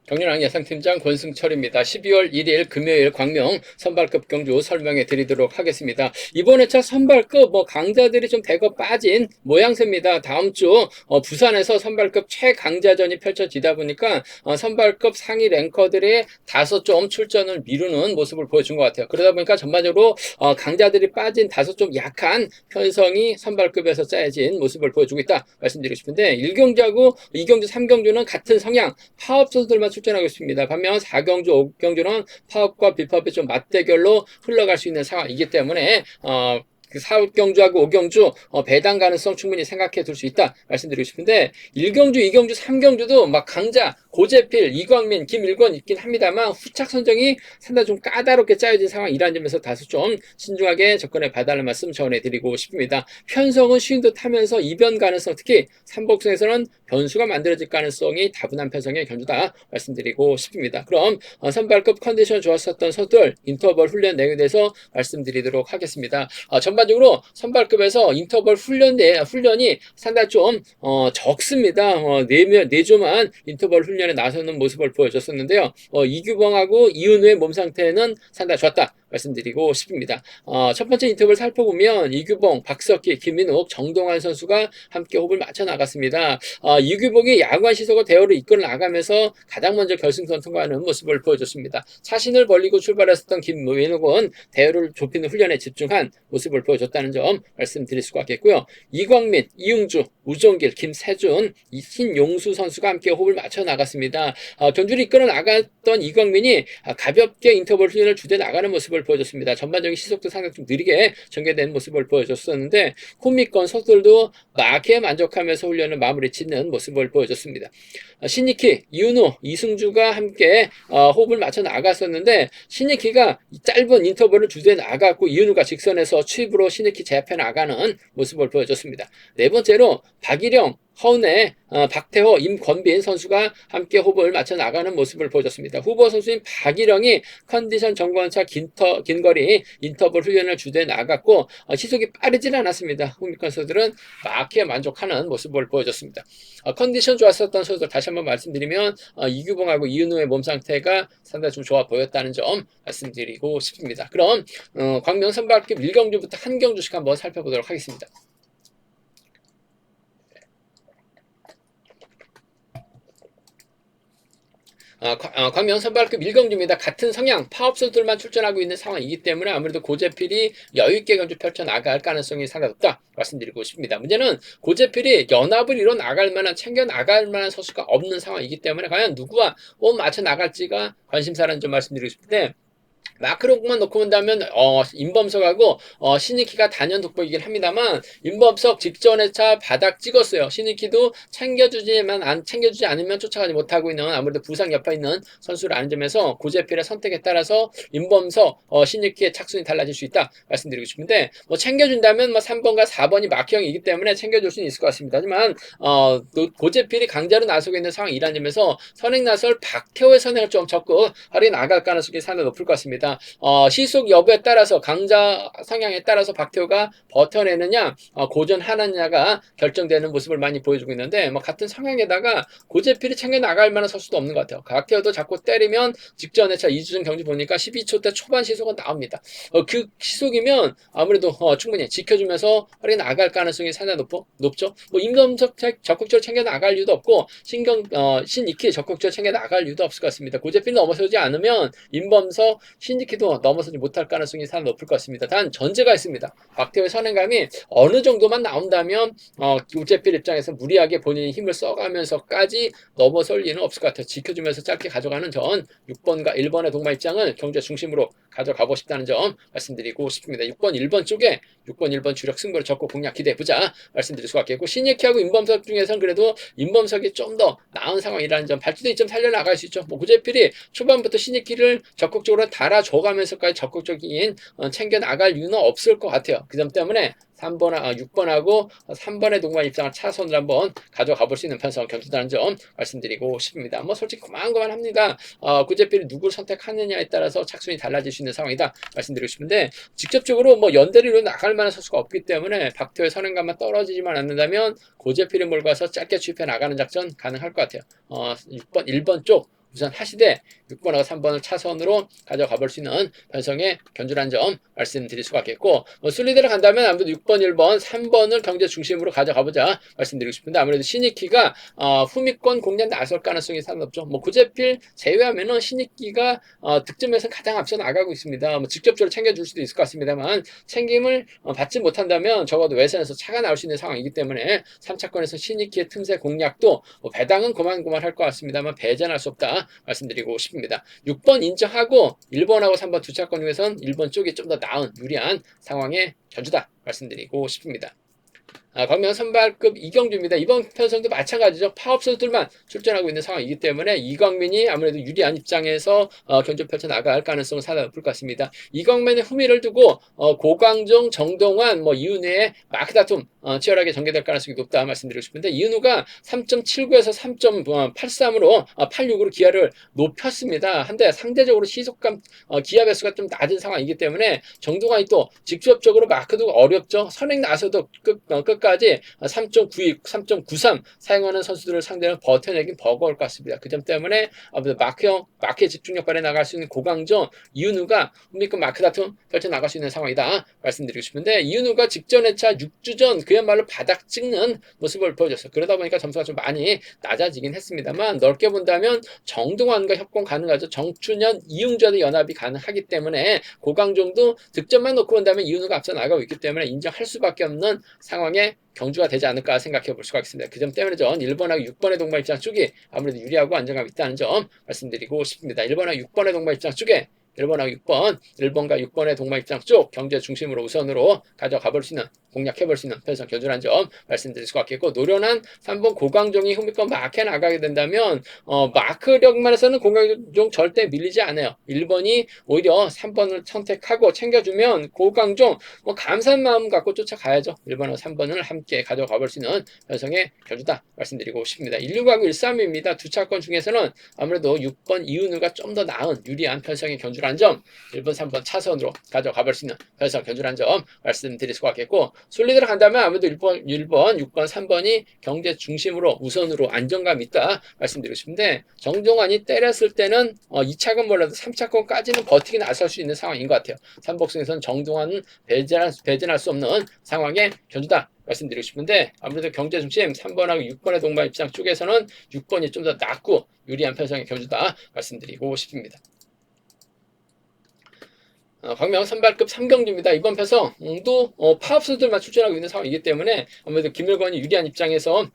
정윤왕 예상팀장 권승철입니다. 12월 1일 금요일 광명 선발급 경주 설명해 드리도록 하겠습니다. 이번 회차 선발급 강자들이 좀 대거 빠진 모양새입니다. 다음 주 부산에서 선발급 최강자전이 펼쳐지다 보니까 선발급 상위 랭커들의 다소 좀 출전을 미루는 모습을 보여준 것 같아요. 그러다 보니까 전반적으로 강자들이 빠진 다소 좀 약한 편성이 선발급에서 짜여진 모습을 보여주고 있다 말씀드리고 싶은데, 1경주하고 2경주, 3경주는 같은 성향 파업 선수들만 출전하고 있습니다. 반면 4경주, 5경주는 파업과 비파업의 좀 맞대결로 흘러갈 수 있는 상황이기 때문에 그 4, 5경주하고 5경주 배당 가능성 충분히 생각해 둘 수 있다 말씀드리고 싶은데, 1경주, 2경주, 3경주도 막 강자 고재필, 이광민, 김일권 있긴 합니다만 후착 선정이 상당히 좀 까다롭게 짜여진 상황이라는 점에서 다소 좀 신중하게 접근해 봐달라는 말씀 전해드리고 싶습니다. 편성은 쉬운 듯 하면서 이변 가능성, 특히 삼복승에서는 변수가 만들어질 가능성이 다분한 편성의 경주다 말씀드리고 싶습니다. 그럼 선발급 컨디션 좋았었던 선수들 인터벌 훈련 내용에 대해서 말씀드리도록 하겠습니다. 전반적으로 선발급에서 인터벌 훈련이 상당히 좀 적습니다. 4조만 인터벌 훈련에 나서는 모습을 보여줬었는데요. 이규봉하고 이은우의 몸 상태는 상당히 좋았다 말씀드리고 싶습니다. 첫 번째 인터벌 살펴보면 이규봉, 박석기, 김민욱, 정동환 선수가 함께 호흡을 맞춰 나갔습니다. 이규봉이 야구한 시속을 대우를 이끌어 나가면서 가장 먼저 결승선 통과하는 모습을 보여줬습니다. 차신을 벌리고 출발했었던 김민욱은 대우를 좁히는 훈련에 집중한 모습을 보여줬다는 점 말씀드릴 수가 있겠고요. 이광민, 이응주, 우종길, 김세준, 신용수 선수가 함께 호흡을 맞춰 나갔습니다. 경주를 이끌어 나갔던 이광민이 가볍게 인터벌 훈련을 주되 나가는 모습을 보여줬습니다. 전반적인 시속도 상당히 좀 느리게 전개된 모습을 보여줬었는데, 후미권 선수들도 막에 만족하면서 훈련을 마무리 짓는 모습을 보여줬습니다. 신익희, 이윤호, 이승주가 함께 호흡을 맞춰 나갔었는데, 신익희가 짧은 인터벌을 주되 나갔고 이윤호가 직선에서 추입으로 신익희 제압해 나가는 모습을 보여줬습니다. 네 번째로 박일영, 허은혜, 박태호, 임권빈 선수가 함께 호흡을 맞춰 나가는 모습을 보여줬습니다. 후보 선수인 박일영이 컨디션 점검차 긴 거리 인터벌 훈련을 주되 나갔고 시속이 빠르지는 않았습니다. 후미권 선수들은 막히에 만족하는 모습을 보여줬습니다. 컨디션 좋았었던 선수들 다시 한번 말씀드리면 이규봉하고 이은우의 몸 상태가 상당히 좀 좋아 보였다는 점 말씀드리고 싶습니다. 그럼 광명 선발급 1경주부터 한 경주씩 한번 살펴보도록 하겠습니다. 광명 선발급 1경주입니다. 같은 성향 파업 선수들만 출전하고 있는 상황이기 때문에 아무래도 고재필이 여유있게 경주 펼쳐나갈 가능성이 상당히 높다 말씀드리고 싶습니다. 문제는 고재필이 연합을 이뤄 나갈 만한, 챙겨 나갈 만한 선수가 없는 상황이기 때문에 과연 누구와 호흡 맞춰 나갈지가 관심사라는 점 말씀드리고 싶은데, 마크로만 놓고 본다면 임범석하고 신익희가 단연 돋보이긴 합니다만, 임범석 직전에 차 바닥 찍었어요. 신익희도 챙겨주지 않으면 쫓아가지 못하고 있는, 아무래도 부상 여파 있는 선수라는 점에서 고재필의 선택에 따라서 임범석, 신익희의 착순이 달라질 수 있다 말씀드리고 싶은데, 챙겨준다면 3번과 4번이 막형이기 때문에 챙겨줄 수는 있을 것 같습니다. 하지만 고재필이 강자로 나서고 있는 상황이라는 점에서 선행 나설 박태호의 선행을 좀 적극 활용해 나갈 가능성이 상당히 높을 것 같습니다. 시속 여부에 따라서, 강자 성향에 따라서 박태호가 버텨내느냐 고전하느냐가 결정되는 모습을 많이 보여주고 있는데, 같은 성향에다가 고재필이 챙겨 나갈 만한 선수도 없는 것 같아요. 박태호도 자꾸 때리면 직전에 2주전 경기 보니까 12초대 초반 시속은 나옵니다. 그 시속이면 아무래도 충분히 지켜주면서 활용해 나갈 가능성이 상당히 높죠. 임범석 적극적으로 챙겨 나갈 이유도 없고 신익희 적극적으로 챙겨 나갈 이유도 없을 것 같습니다. 고재필이 넘어서지 않으면 임범석, 신익희도 넘어서지 못할 가능성이 상당히 높을 것 같습니다. 단 전제가 있습니다. 박태호의 선행감이 어느 정도만 나온다면 고재필 입장에서 무리하게 본인이 힘을 써가면서까지 넘어설 일은 없을 것 같아요. 지켜주면서 짧게 가져가는 전 6번과 1번의 동마 입장을 경주의 중심으로 가져가고 싶다는 점 말씀드리고 싶습니다. 6번, 1번 쪽에 6번, 1번 주력 승부를 적고 공략 기대해보자 말씀드릴 수가 있겠고, 신익희하고 임범석 중에서는 그래도 임범석이 좀 더 나은 상황이라는 점, 발주도 좀 살려나갈 수 있죠. 고재필이 초반부터 신익희를 적극적으로 달아줘가면서까지 적극적인 챙겨나갈 이유는 없을 것 같아요. 그 점 때문에 6번하고 3번의 동반 입장을 차선으로 한번 가져가 볼 수 있는 편성 경주다는 점 말씀드리고 싶습니다. 솔직히 고만고만합니다. 고재필이 누구를 선택하느냐에 따라서 착순이 달라질 수 있는 상황이다 말씀드리고 싶은데, 직접적으로 연대를 이루어 나갈 만한 선수가 없기 때문에 박태호의 선행감만 떨어지지만 않는다면 고재필을 몰고 와서 짧게 추입해 나가는 작전 가능할 것 같아요. 6번, 1번 쪽 우선 하시되 6번하고 3번을 차선으로 가져가 볼 수 있는 편성의 견주란 점 말씀드릴 수가 있겠고, 순리대로 간다면 아무래도 6번, 1번, 3번을 경제 중심으로 가져가 보자 말씀드리고 싶은데, 아무래도 신익기가 후미권 공략 나설 가능성이 상당히 높죠. 뭐 구제필 제외하면은 신익기가 득점에서 가장 앞서 나가고 있습니다. 뭐 직접적으로 챙겨줄 수도 있을 것 같습니다만, 챙김을 받지 못한다면 적어도 외선에서 차가 나올 수 있는 상황이기 때문에 3차권에서 신익기의 틈새 공략도 뭐 배당은 고만고만할 것 같습니다만 배제할 수 없다 말씀드리고 싶습니다. 6번 인정하고 1번하고 3번 두 차권 중에서는 1번 쪽이 좀 더 나은 유리한 상황의 견주다 말씀드리고 싶습니다. 광명 선발급 이경주입니다. 이번 편성도 마찬가지죠. 파업 선수들만 출전하고 있는 상황이기 때문에 이광민이 아무래도 유리한 입장에서 견주 펼쳐 나갈 가능성은 상당히 높을 것 같습니다. 이광민의 후미를 두고 고광종, 정동환, 이윤우의 마크 다툼 치열하게 전개될 가능성이 높다 말씀드리고 싶은데, 이윤우가 3.79에서 3.83으로 86으로 기아를 높였습니다. 한데 상대적으로 시속감 기아 배수가 좀 낮은 상황이기 때문에 정동환이 또 직접적으로 마크도 어렵죠. 선행 나서도 끝까지 3.92, 3.93 사용하는 선수들을 상대로 버텨내긴 버거울 것 같습니다. 그 점 때문에 아무래도 마크의 집중력 발휘 나갈 수 있는 고강정 이윤우가 흥미급 마크 다툼 펼쳐 나갈 수 있는 상황이다 말씀드리고 싶은데, 이윤우가 직전 회차 6주전 그야말로 바닥 찍는 모습을 보여줬어요. 그러다 보니까 점수가 좀 많이 낮아지긴 했습니다만, 넓게 본다면 정동환과 협공 가능하죠. 정춘현, 이웅주와도 연합이 가능하기 때문에 고강정도 득점만 놓고 본다면 이윤우가 앞서 나가고 있기 때문에 인정할 수밖에 없는 상황에 경주가 되지 않을까 생각해 볼 수가 있습니다. 그 점 때문에 전 1번하고 6번의 동반 입장 쪽이 아무래도 유리하고 안정감이 있다는 점 말씀드리고 싶습니다. 1번하고 6번의 동반 입장 쪽에 1번하고 6번, 1번과 6번의 동반 입장 쪽 경제 중심으로 우선으로 가져가 볼 수 있는, 공략해 볼 수 있는 편성 견주란 점 말씀드릴 수가 있겠고, 노련한 3번 고강종이 흥미권 마크에 나가게 된다면 마크력만해서는 고강종 절대 밀리지 않아요. 1번이 오히려 3번을 선택하고 챙겨주면 고강종 감사한 마음 갖고 쫓아가야죠. 1번하고 3번을 함께 가져가 볼 수 있는 편성의 견주다 말씀드리고 싶습니다. 16하고 13입니다. 두 차권 중에서는 아무래도 6번 이윤우가 좀 더 나은 유리한 편성의 견주란 점, 1번, 3번 차선으로 가져가 볼 수 있는 편성 견주란 점 말씀드릴 수가 있겠고, 순리대로 간다면 아무래도 1번, 6번, 3번이 경제 중심으로 우선으로 안정감 있다 말씀드리고 싶은데, 정동환이 때렸을 때는 2차권 몰라도 3차권까지는 버티기 나설 수 있는 상황인 것 같아요. 삼복승에서는 정동환은 배제할 수 없는 상황의 견주다 말씀드리고 싶은데, 아무래도 경제 중심 3번하고 6번의 동반 입장 쪽에서는 6번이 좀 더 낫고 유리한 편성의 견주다 말씀드리고 싶습니다. 광명 선발급 3경주입니다. 이번 편성도 파업 선수들만 출전하고 있는 상황이기 때문에 아무래도 김일권이 유리한 입장에서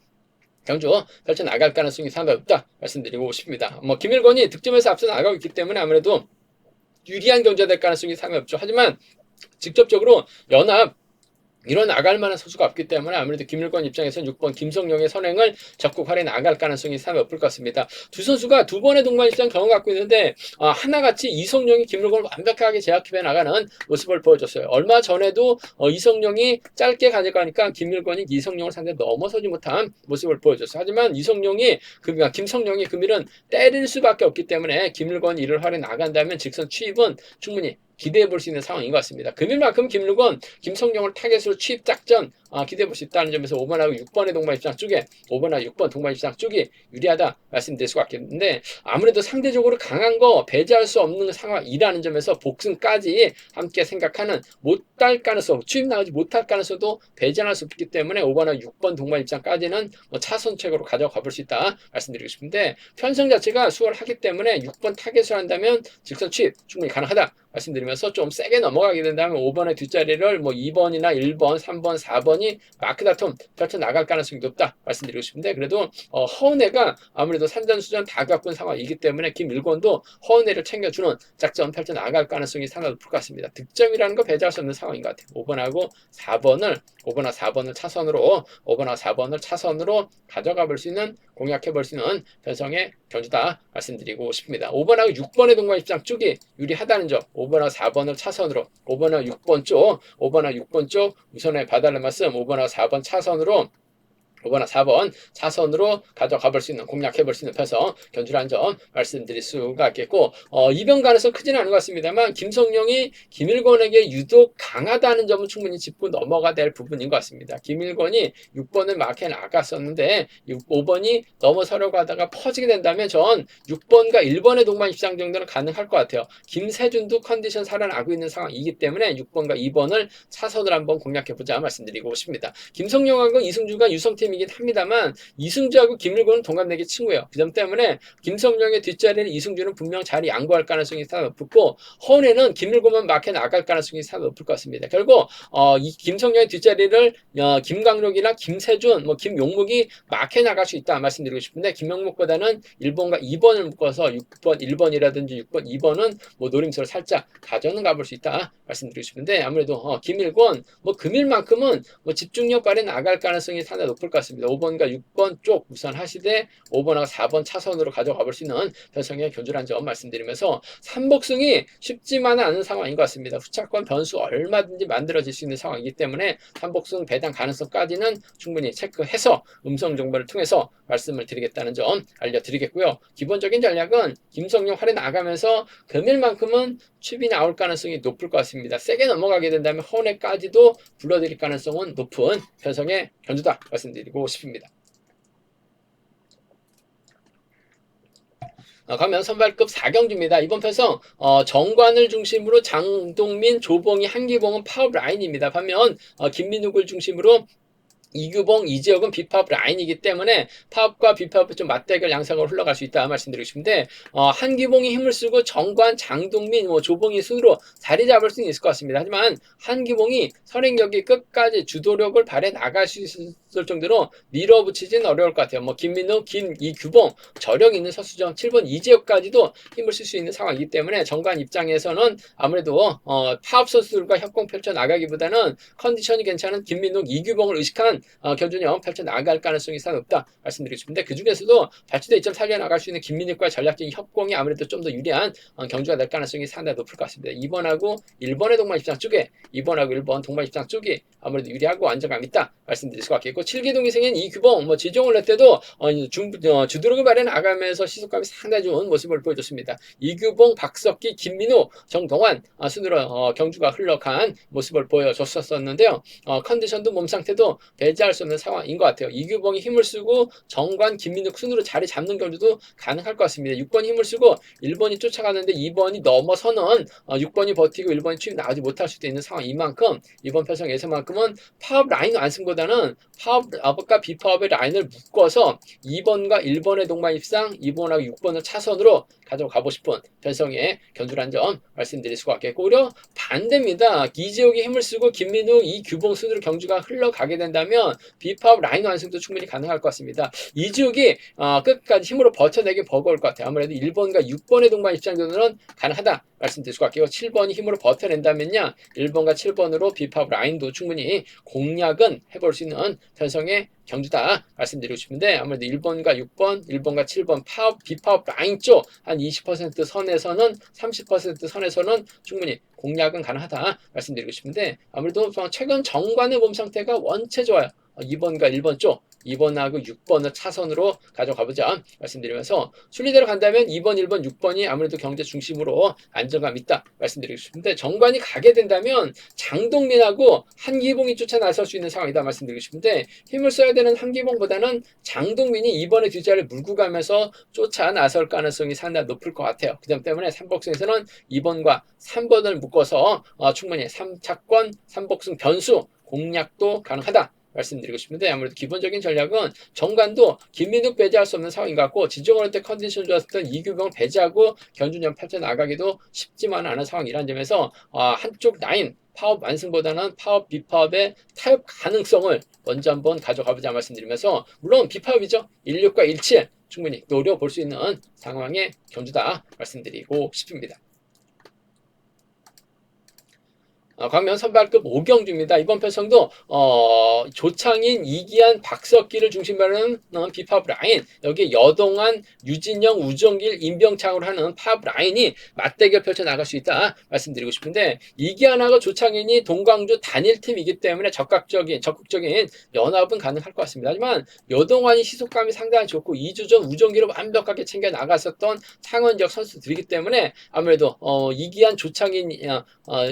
경주 펼쳐 나갈 가능성이 상당히 높다 말씀드리고 싶습니다. 김일권이 득점에서 앞서 나가고 있기 때문에 아무래도 유리한 경주가 될 가능성이 상당히 높죠. 하지만 직접적으로 연합 일어나갈 만한 선수가 없기 때문에 아무래도 김일권 입장에서는 6번 김성용의 선행을 적극 활용해 나갈 가능성이 상당히 높을 것 같습니다. 두 선수가 두 번의 동반 입장 경험을 갖고 있는데 하나같이 이성용이 김일권을 완벽하게 제압해 나가는 모습을 보여줬어요. 얼마 전에도 이성용이 짧게 가져가니까 김일권이 이성용을 상대로 넘어서지 못한 모습을 보여줬어요. 하지만 김성용이 금일은 때릴 수밖에 없기 때문에 김일권이 이를 활용해 나간다면 직선 추입은 충분히 기대해 볼 수 있는 상황인 것 같습니다. 금일만큼 김일권, 김성용을 타겟으로 취입 작전 기대해 볼 수 있다는 점에서 5번하고 6번의 동반 입장 쪽에 5번하고 6번 동반 입장 쪽이 유리하다 말씀드릴 수가 있겠는데, 아무래도 상대적으로 강한 거 배제할 수 없는 상황이라는 점에서 복승까지 함께 생각하는 못할 가능성, 취입 나가지 못할 가능성도 배제할 수 없기 때문에 5번하고 6번 동반 입장까지는 차선책으로 가져가 볼 수 있다 말씀드리고 싶은데, 편성 자체가 수월하기 때문에 6번 타겟을 한다면 직선 취입 충분히 가능하다 말씀드리면서, 좀 세게 넘어가게 된다면 5번의 뒷자리를 2번이나 1번, 3번, 4번이 마크 다툼 펼쳐 나갈 가능성이 높다 말씀드리고 싶은데, 그래도 허은혜가 아무래도 산전수전 다 겪은 상황이기 때문에 김일권도 허은혜를 챙겨주는 작전 펼쳐 나갈 가능성이 상당히 높을 것 같습니다. 득점이라는 거 배제할 수 없는 상황인 것 같아요. 5번하고 4번을 차선으로 가져가 볼 수 있는, 공략해 볼 수 있는 편성의 견주다 말씀드리고 싶습니다. 5번하고 6번의 동반 입장 쪽이 유리하다는 점, 5번하고 4번을 차선으로, 5번하고 6번 쪽 우선에 봐달라는 말씀, 5번하고 4번 차선으로 5번과 4번 차선으로 가져가 볼 수 있는, 공략해 볼 수 있는 편성 견주라는 점 말씀드릴 수가 있겠고, 이변 가능성 크지는 않은 것 같습니다만 김성룡이 김일권에게 유독 강하다는 점은 충분히 짚고 넘어가 될 부분인 것 같습니다. 김일권이 6번을 마크해 나갔었는데 5번이 넘어서려고 하다가 퍼지게 된다면 전 6번과 1번의 동반 입장 정도는 가능할 것 같아요. 김세준도 컨디션 살아나고 있는 상황이기 때문에 6번과 2번을 차선을 한번 공략해보자 말씀드리고 싶습니다. 김성룡하고 이승주가 유성팀이긴 합니다만 이승주하고 김일권은 동갑내기 친구예요. 그 점 때문에 김성룡의 뒷자리를 이승주는 분명 자리 양보할 가능성이 상당히 높고, 허운에는 김일권만 막혀 나갈 가능성이 상당히 높을 것 같습니다. 결국 이 김성룡의 뒷자리를 김강록이나 김세준, 김용묵이 막혀 나갈 수 있다 말씀드리고 싶은데, 김용묵보다는 1번과 2번을 묶어서 6번 1번이라든지 6번 2번은 노림수를 살짝 가져는 가볼 수 있다 말씀드리고 싶은데, 아무래도 김일권 금일만큼은 집중력 발휘 나갈 가능성이 상당히 높을 것 같습니다. 5번과 6번 쪽 우선 하시되 5번하고 4번 차선으로 가져가 볼 수 있는 변성의 견주란 점 말씀드리면서, 삼복승이 쉽지만은 않은 상황인 것 같습니다. 후차권 변수 얼마든지 만들어질 수 있는 상황이기 때문에 삼복승 배당 가능성까지는 충분히 체크해서 음성 정보를 통해서 말씀을 드리겠다는 점 알려드리겠고요. 기본적인 전략은 김성룡 활에 나가면서 금일만큼은 칩이 나올 가능성이 높을 것 같습니다. 세게 넘어가게 된다면 허운에까지도 불러드릴 가능성은 높은 편성의 견주다 말씀드리고 싶습니다. 가면 선발급 4경주입니다. 이번 편성 정관을 중심으로 장동민, 조봉희, 한기봉은 파업 라인입니다. 반면 김민욱을 중심으로 이규봉, 이재혁은 비파업 라인이기 때문에 파업과 비파업의 좀 맞대결 양상으로 흘러갈 수 있다 말씀드리고 싶은데, 한기봉이 힘을 쓰고 정관, 장동민, 조봉희 순으로 자리 잡을 수는 있을 것 같습니다. 하지만 한기봉이 선행력이 끝까지 주도력을 발휘 나갈 수 있을 정도로 밀어붙이진 어려울 것 같아요. 김민우, 이규봉, 저력 있는 선수점 7번 이재혁까지도 힘을 쓸 수 있는 상황이기 때문에 정관 입장에서는 아무래도 파업 선수들과 협공 펼쳐 나가기보다는 컨디션이 괜찮은 김민우, 이규봉을 의식한 견준형 펼쳐 나갈 가능성이 상당히 높다 말씀드리고 싶은데, 그 중에서도 발주대 2점 살려나갈 수 있는 김민욱과 전략적인 협공이 아무래도 좀 더 유리한 경주가 될 가능성이 상당히 높을 것 같습니다. 2번하고 1번의 동반 입장 쪽에 2번하고 1번 동반 입장 쪽이 아무래도 유리하고 안정감 있다 말씀드릴 수가 있겠고, 7기동 기생인 이규봉, 지종을 낼 때도 주도력을 발휘해 나가면서 시속감이 상당히 좋은 모습을 보여줬습니다. 이규봉, 박석기, 김민우, 정동환 순으로 경주가 흘러간 모습을 보여줬었는데요. 컨디션도 몸 상태도 배제할 수 없는 상황인 것 같아요. 이규봉이 힘을 쓰고 정관, 김민욱 순으로 자리 잡는 경주도 가능할 것 같습니다. 6번이 힘을 쓰고 1번이 쫓아가는데 2번이 넘어서는 6번이 버티고 1번이 추입 나오지 못할 수도 있는 상황인 만큼, 이번 편성에서만큼은 파업 라인 완승보다는 파업과 비파업의 라인을 묶어서 2번과 1번의 동반 입상, 2번하고 6번을 차선으로 가져가고 싶은 편성의 견주란 점 말씀드릴 수가 있겠고, 오히려 반대입니다. 이재욱이 힘을 쓰고 김민욱, 이규봉 순으로 경주가 흘러가게 된다면 비파업 라인 완승도 충분히 가능할 것 같습니다. 이재욱이 끝까지 힘으로 버텨내기 버거울 것 같아요. 아무래도 1번과 6번의 동반 입장 정도는 가능하다 말씀드릴 수가 있겠고, 7번이 힘으로 버텨낸다면요 1번과 7번으로 비파업 라인도 충분히 공략은 해볼 수 있는 편성의 경주다 말씀드리고 싶은데, 아무래도 1번과 6번, 1번과 7번 파업, 비파업 라인 쪽 한 20% 선에서는 30% 선에서는 충분히 공략은 가능하다 말씀드리고 싶은데, 아무래도 최근 정관의 몸 상태가 원체 좋아요. 2번과 1번 쪽, 2번하고 6번을 차선으로 가져가보자 말씀드리면서, 순리대로 간다면 2번, 1번, 6번이 아무래도 경제 중심으로 안정감 있다 말씀드리고 싶은데, 정관이 가게 된다면 장동민하고 한기봉이 쫓아 나설 수 있는 상황이다 말씀드리고 싶은데, 힘을 써야 되는 한기봉보다는 장동민이 2번의 뒷자리를 물고 가면서 쫓아 나설 가능성이 상당히 높을 것 같아요. 그 점 때문에 삼복승에서는 2번과 3번을 묶어서 충분히 3차권, 삼복승 변수 공략도 가능하다 말씀드리고 싶은데, 아무래도 기본적인 전략은 정관도 김민욱 배제할 수 없는 상황인 것 같고, 지정원할 때 컨디션 좋았던 이규병을 배제하고 견준형 펼쳐 나가기도 쉽지만 않은 상황이라는 점에서 한쪽 라인 파업 완승보다는 파업 비파업의 타협 가능성을 먼저 한번 가져가보자 말씀드리면서, 물론 비파업이죠. 16과 17 충분히 노려볼 수 있는 상황의 견주다 말씀드리고 싶습니다. 광명 선발급 5경주입니다. 이번 편성도 조창인, 이기한, 박석기를 중심으로 하는 비팝 라인, 여기 여동안, 유진영, 우정길, 임병창으로 하는 팝 라인이 맞대결 펼쳐 나갈 수 있다 말씀드리고 싶은데, 이기한하고 조창인이 동광주 단일팀이기 때문에 적극적인 연합은 가능할 것 같습니다. 하지만 여동안이 시속감이 상당히 좋고 2주 전 우정기를 완벽하게 챙겨 나갔었던 창원 지역 선수들이기 때문에 아무래도 이기한,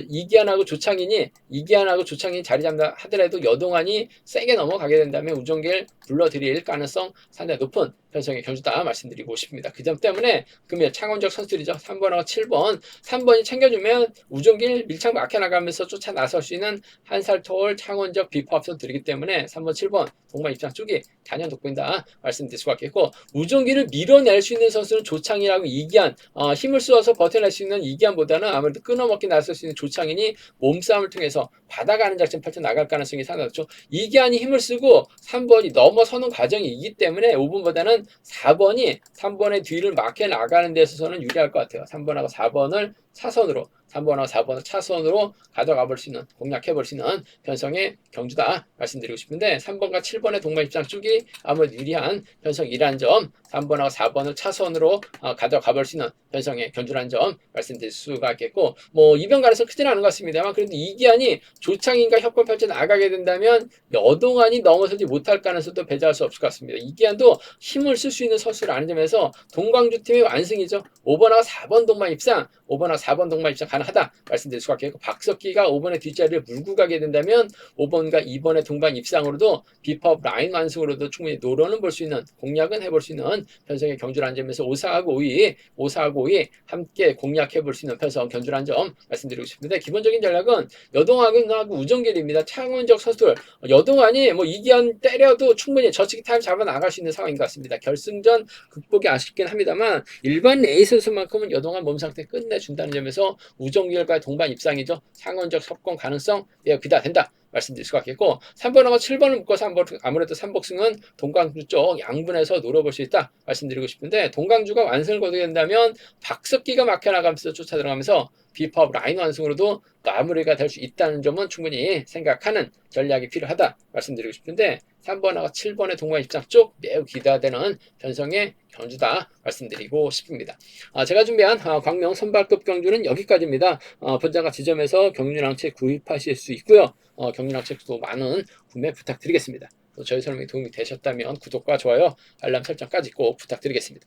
이기한하고 조창인이 자리 잡는다 하더라도 여동안이 세게 넘어가게 된다면 우정길 불러들일 가능성 상당히 높은 편성의 경주다 말씀드리고 싶습니다. 그 점 때문에 금일 창원적 선수들이죠. 3번하고 7번, 3번이 챙겨주면 우정길 밀착 막혀나가면서 쫓아 나설 수 있는 한살토울 창원적 비파업 선수들이기 때문에 3번, 7번 동반 입장 쪽이 단연 돋보인다 말씀드릴 수가 있겠고, 우정길을 밀어낼 수 있는 선수는 조창인하고 이기한, 힘을 쏘아서 버텨낼 수 있는 이기한보다는 아무래도 끊어먹기 나설 수 있는 조창인이 몸싸움을 통해서 받아가는 작전 펼쳐 나갈 가능성이 상당히 높죠. 이기한이 힘을 쓰고 3번이 넘어서는 과정이기 때문에 5번보다는 4번이 3번의 뒤를 막혀 나가는 데 있어서는 유리할 것 같아요. 3번하고 4번을 차선으로, 3번하고 4번을 차선으로 가져가 볼 수 있는, 공략해 볼 수 있는 편성의 경주다 말씀드리고 싶은데, 3번과 7번의 동반 입장 쪽이 아무래도 유리한 편성이라는 점, 3번하고 4번을 차선으로 가져가 볼 수 있는 편성의 경주라는 점 말씀드릴 수가 있겠고, 뭐 이변 가능성 크지는 않은 것 같습니다만, 그래도 이기한이 조창인과 협권 펼쳐 나가게 된다면 여동안이 넘어서지 못할 가능성도 배제할 수 없을 것 같습니다. 이기한도 힘을 쓸 수 있는 선수를 아는 점에서 동광주 팀의 완승이죠. 5번하고 4번 동반 입상, 5번하고 4번 동반 입장 가능하다 말씀드릴 수가 있겠고, 박석기가 5번의 뒷자리를 물고 가게 된다면 5번과 2번의 동반 입상으로도 비법 라인 완승으로도 충분히 노론은 볼 수 있는, 공략은 해볼 수 있는 편성의 경주라는 점에서 5사하고 5위 함께 공략해 볼 수 있는 편성 경주라는 점 말씀드리고 싶은데, 기본적인 전략은 여동안하고 우정길입니다. 창원적 선수들, 여동안이 뭐 이기한 때려도 충분히 저치기 타임 잡아 나갈 수 있는 상황인 것 같습니다. 결승전 극복이 아쉽긴 합니다만 일반 A 선수만큼은 여동안 몸 상태 끝내준다는 점에서 우정길과의 동반 입상이죠. 창원적 석권 가능성 매우 기대된다 말씀드릴 수가 있겠고, 3번하고 7번을 묶어서 아무래도 3복승은 동광주 쪽 양분에서 노려볼 수 있다 말씀드리고 싶은데, 동광주가 완승을 거두게 된다면 박석기가 막혀나가면서 쫓아 들어가면서 비법 라인 완승으로도 마무리가 될 수 있다는 점은 충분히 생각하는 전략이 필요하다 말씀드리고 싶은데, 3번하고 7번의 동반 입장 쪽 매우 기대되는 편성의 경주다 말씀드리고 싶습니다. 제가 준비한 광명 선발급 경주는 여기까지입니다. 본장과 지점에서 경륜왕책 구입하실 수 있고요. 경륜왕책도 많은 구매 부탁드리겠습니다. 저희 설명이 도움이 되셨다면 구독과 좋아요, 알람 설정까지 꼭 부탁드리겠습니다.